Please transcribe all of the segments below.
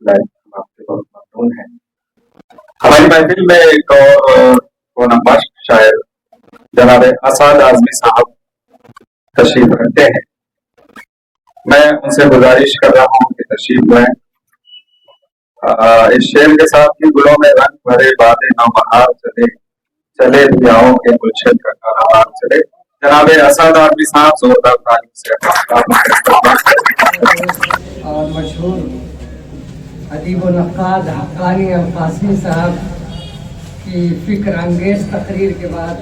Like हम आपके बहुत ममनून हैं। हमारी महफिल में एक और कोनमश शायर जनाब असाद आजमी साहब तशरीफ रखते हैं। मैं उनसे गुजारिश कर रहा हूँ कि तशरीफ लाएं। इस शेर के साथ ही गुलों में रंग भरे बादे नौबहार चले चले दुआओं के गुलशन का कारोबार चले। जनाब असाद आजमी साहब जोरदार तालियों से और मशहूर अदीब व नक्काद हक्कानी अल-कासिमी साहब की फिक्र अंगेज तकरीर के बाद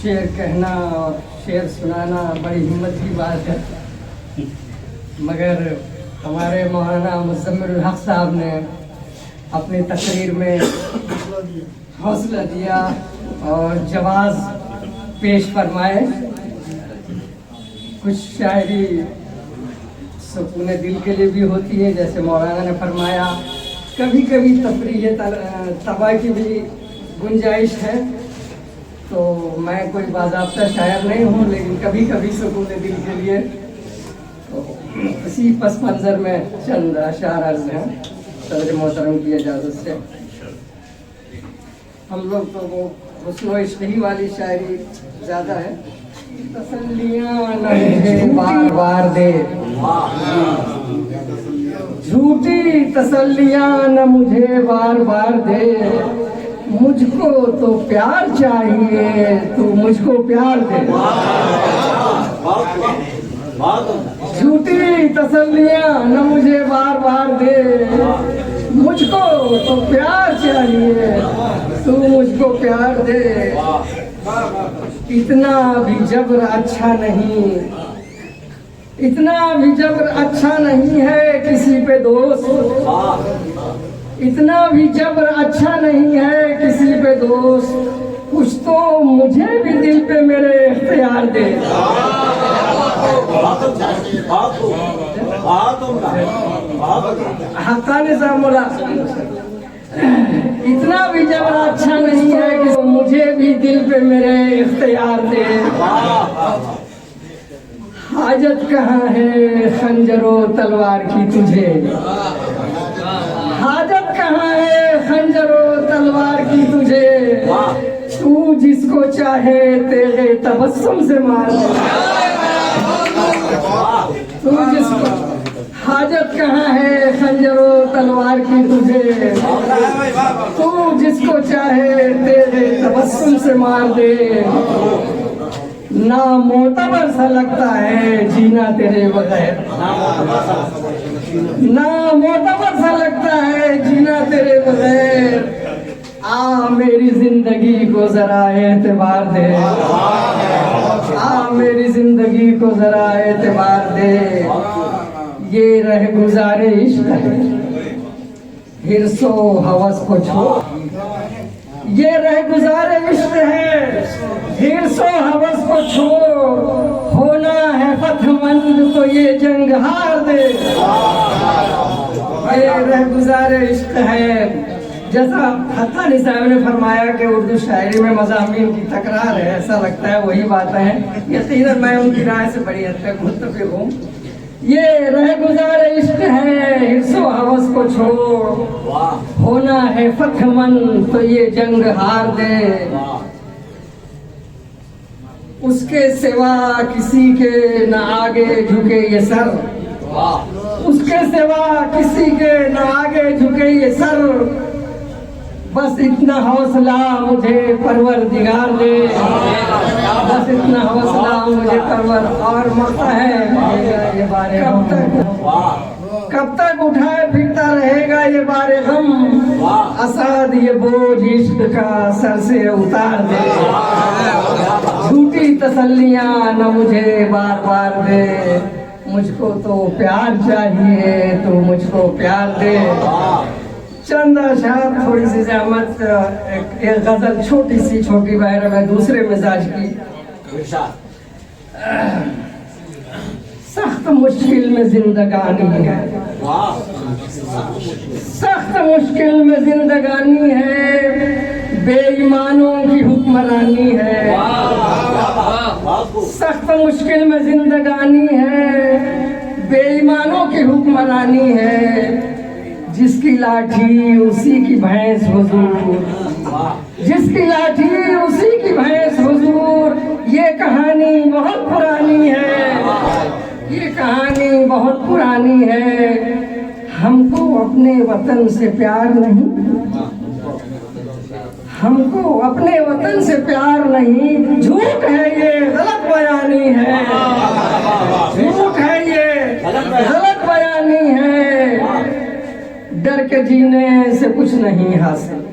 शेर कहना और शेर सुनाना बड़ी हिम्मत की बात है, मगर हमारे मौलाना मुज़म्मिल हक साहब ने अपनी तकरीर में हौसला दिया और जवाज़ पेश फरमाए। कुछ शायरी सुकून दिल के लिए भी होती है, जैसे मौलाना ने फरमाया, कभी कभी तफरीह तबा की भी गुंजाइश है। तो मैं कोई बाज़ाब्ता शायर नहीं हूँ, लेकिन कभी कभी सुकून दिल के लिए तो इसी पस मंज़र में चंद अशार अर्ज़ हैं सदर मोहतरम की इजाज़त से। हम लोग तो वो हुस्न इश्क़ ही वाली शायरी ज़्यादा है। तसल्लियाँ न मुझे बार बार दे, झूठी तसल्लियाँ न मुझे बार बार दे, मुझको तो प्यार चाहिए, तू मुझको प्यार दे। झूठी तसल्लियाँ न मुझे बार बार दे, मुझको तो प्यार चाहिए, तू मुझको प्यार दे। इतना भी जबर अच्छा नहीं, इतना भी जबर अच्छा नहीं है किसी पे दोस्त, इतना भी जबर अच्छा नहीं है किसी पे दोस्त, कुछ तो मुझे भी दिल पे मेरे इख्तियार दे। हक्कानी साहब बोला, इतना भी जबर अच्छा नहीं है कि मुझे भी दिल पे मेरे इख्तियार दे। हाजत कहाँ है खंजरो तलवार की तुझे, हाजत कहाँ है खंजरो तलवार की तुझे, तू जिसको चाहे तेरे तबस्सुम से मार दे। तू जिसको, हाजत कहाँ है खंजरो तलवार की तुझे, तू जिसको चाहे तेरे तबस्सुम से मार दे। ना मोतबर सा लगता है जीना तेरे बगैर, ना मोतबर सा लगता है जीना तेरे बगैर, आ मेरी जिंदगी को जरा एतबार दे, आ मेरी जिंदगी को जरा एतबार दे। ये रह गुजारे इश्क है हिर्सो हवस को छोड़, ये रह गुजारे इश्क है हिर्सो हवस को छोड़, होना है फतहमंद तो ये जंग हार दे। ये रह गुजारे इश्क है, जैसा हक्कानी साहब ने फरमाया कि उर्दू शायरी में मज़ामीन की तकरार है, ऐसा लगता है वही बातें हैं। यकीनन मैं उनकी राय से बड़ी हद तक मुत्तफिक हूँ। ये रह गुजारे इश्क है हिर्सो हवस को छोड़, होना है फतहमंद तो ये जंग हार दे। उसके सिवा किसी के न आगे झुके ये सर, उसके सिवा किसी के न आगे झुके ये सर, बस इतना हौसला मुझे परवरदिगार दे, बस इतना हौसला मुझे परवर। और मरता है ये बारे कब तक उठाए फिरता रहेगा ये बारे गम, असाद ये बोझ इश्क का सर से उतार दे। झूठी तसल्लियाँ न मुझे बार बार दे, मुझको तो प्यार चाहिए, तू मुझको प्यार दे। चंद अशार थोड़ी सी जहमत, एक गजल छोटी सी छोटी बहर में दूसरे मिजाज की। सख्त मुश्किल में जिंदगानी है, सख्त मुश्किल में जिंदगानी है, बेईमानों की हुक्मरानी है। सख्त मुश्किल में जिंदगानी है, बेईमानों की हुक्मरानी है, जिसकी लाठी उसी की भैंस हुजूर, जिसकी लाठी उसी की भैंस हुजूर। ये कहानी बहुत पुरानी है, ये कहानी बहुत पुरानी है। हमको अपने वतन से प्यार नहीं, हमको अपने वतन से प्यार नहीं। झूठ है ये, गलत बयानी है, झूठ है ये, गलत बयानी है। डर के जीने से कुछ नहीं हासिल,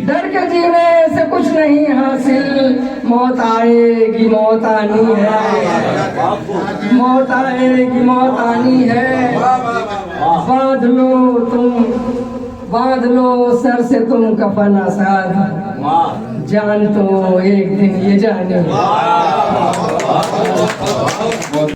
डर के जीने से कुछ नहीं हासिल। मौत आएगी, मौत आनी है, मौत आएगी, मौत आनी है। बांध लो तुम, बांध लो सर से तुम कफन आसाद, जान तो एक दिन ये जाने।